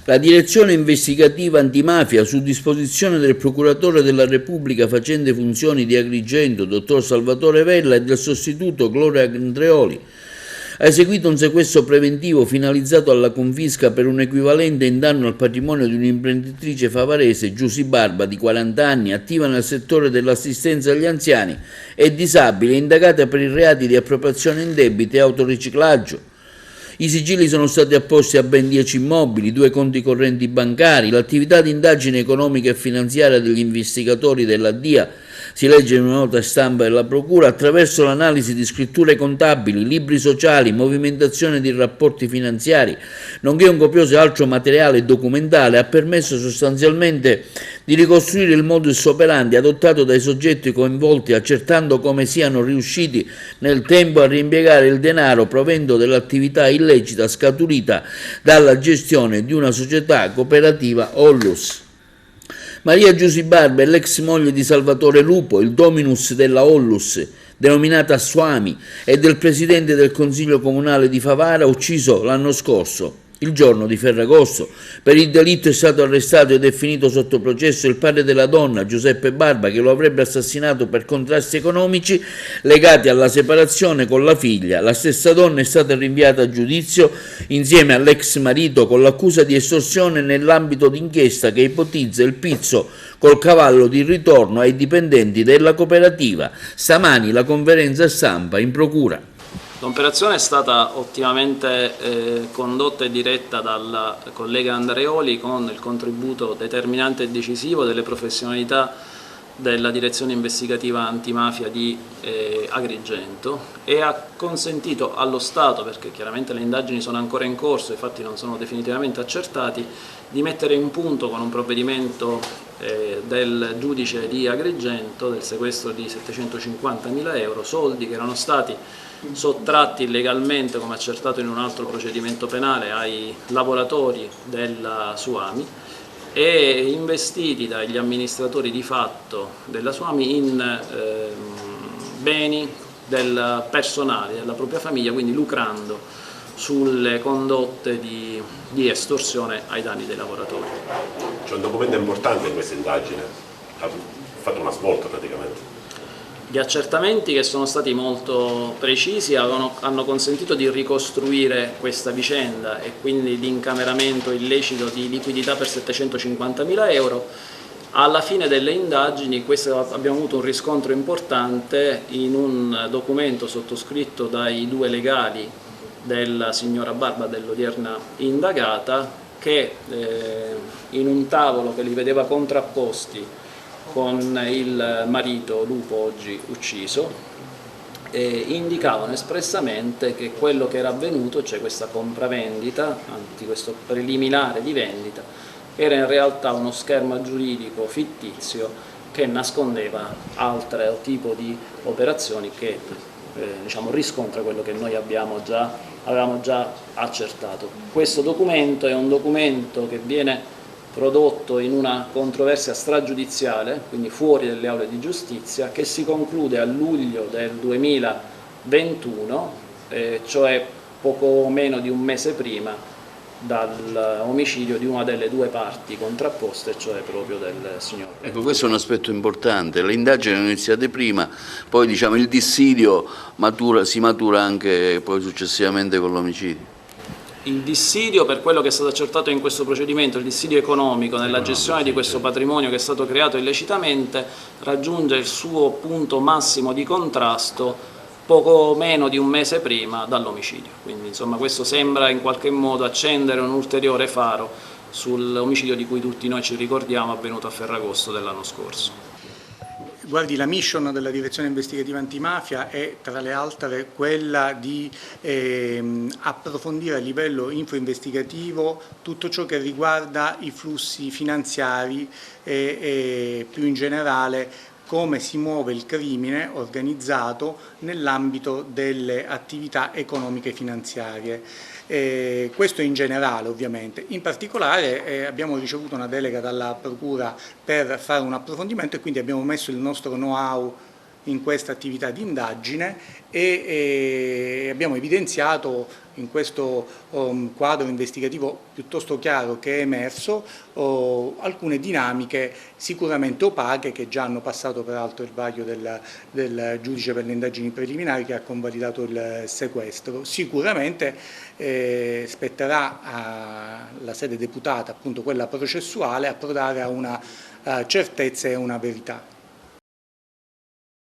La direzione investigativa antimafia, su disposizione del procuratore della Repubblica facente funzioni di Agrigento, dottor Salvatore Vella, e del sostituto Gloria Andreoli, ha eseguito un sequestro preventivo finalizzato alla confisca per un equivalente in danno al patrimonio di un'imprenditrice favarese, Giusy Barba, di 40 anni, attiva nel settore dell'assistenza agli anziani e disabili, indagata per i reati di appropriazione indebita e autoriciclaggio. I sigilli sono stati apposti a ben 10 immobili, 2 conti correnti bancari. L'attività di indagine economica e finanziaria degli investigatori della DIA, si legge in una nota stampa della Procura, attraverso l'analisi di scritture contabili, libri sociali, movimentazione di rapporti finanziari, nonché un copioso altro materiale documentale, ha permesso sostanzialmente di ricostruire il modus operandi adottato dai soggetti coinvolti, accertando come siano riusciti nel tempo a reimpiegare il denaro provento dell'attività illecita scaturita dalla gestione di una società cooperativa Ollus. Maria Giusy Barba è l'ex moglie di Salvatore Lupo, il dominus della Ollus, denominata Swami, e del presidente del Consiglio Comunale di Favara, ucciso l'anno scorso, il giorno di Ferragosto. Per il delitto è stato arrestato ed è finito sotto processo il padre della donna, Giuseppe Barba, che lo avrebbe assassinato per contrasti economici legati alla separazione con la figlia. La stessa donna è stata rinviata a giudizio insieme all'ex marito con l'accusa di estorsione nell'ambito d'inchiesta che ipotizza il pizzo col cavallo di ritorno ai dipendenti della cooperativa. Stamani la conferenza stampa in procura. L'operazione è stata ottimamente condotta e diretta dal collega Andreoli, con il contributo determinante e decisivo delle professionalità della direzione investigativa antimafia di Agrigento, e ha consentito allo Stato, perché chiaramente le indagini sono ancora in corso, i fatti non sono definitivamente accertati, di mettere in punto con un provvedimento del giudice di Agrigento del sequestro di 750.000 euro, soldi che erano stati sottratti illegalmente, come accertato in un altro procedimento penale, ai lavoratori della Suami e investiti dagli amministratori di fatto della Suami in beni del personale, della propria famiglia, quindi lucrando sulle condotte di estorsione ai danni dei lavoratori. C'è un documento importante in questa indagine, ha fatto una svolta praticamente. Gli accertamenti, che sono stati molto precisi, hanno consentito di ricostruire questa vicenda e quindi di incameramento illecito di liquidità per 750.000 euro. Alla fine delle indagini abbiamo avuto un riscontro importante in un documento sottoscritto dai 2 legali della signora Barba, dell'odierna indagata, che in un tavolo che li vedeva contrapposti con il marito Lupo, oggi ucciso, indicavano espressamente che quello che era avvenuto, cioè questa compravendita, anzi questo preliminare di vendita, era in realtà uno schermo giuridico fittizio che nascondeva altro tipo di operazioni che riscontra quello che noi avevamo già accertato. Questo documento è un documento che viene prodotto in una controversia stragiudiziale, quindi fuori dalle aule di giustizia, che si conclude a luglio del 2021, cioè poco meno di un mese prima dall'omicidio di una delle 2 parti contrapposte, cioè proprio del signor. Ecco, questo è un aspetto importante. Le indagini sono iniziate prima, poi il dissidio si matura anche poi successivamente con l'omicidio. Il dissidio, per quello che è stato accertato in questo procedimento, il dissidio economico nella gestione di questo patrimonio che è stato creato illecitamente, raggiunge il suo punto massimo di contrasto poco meno di un mese prima dall'omicidio. Quindi insomma questo sembra in qualche modo accendere un ulteriore faro sull'omicidio di cui tutti noi ci ricordiamo, avvenuto a Ferragosto dell'anno scorso. Guardi, la mission della direzione investigativa antimafia è tra le altre quella di approfondire a livello infoinvestigativo tutto ciò che riguarda i flussi finanziari e più in generale come si muove il crimine organizzato nell'ambito delle attività economiche e finanziarie. Questo in generale ovviamente. In particolare abbiamo ricevuto una delega dalla Procura per fare un approfondimento e quindi abbiamo messo il nostro know-how in questa attività di indagine e abbiamo evidenziato in questo quadro investigativo piuttosto chiaro che è emerso alcune dinamiche sicuramente opache che già hanno passato peraltro il vaglio del giudice per le indagini preliminari che ha convalidato il sequestro. Sicuramente spetterà alla sede deputata, appunto quella processuale, approdare a una certezza e una verità.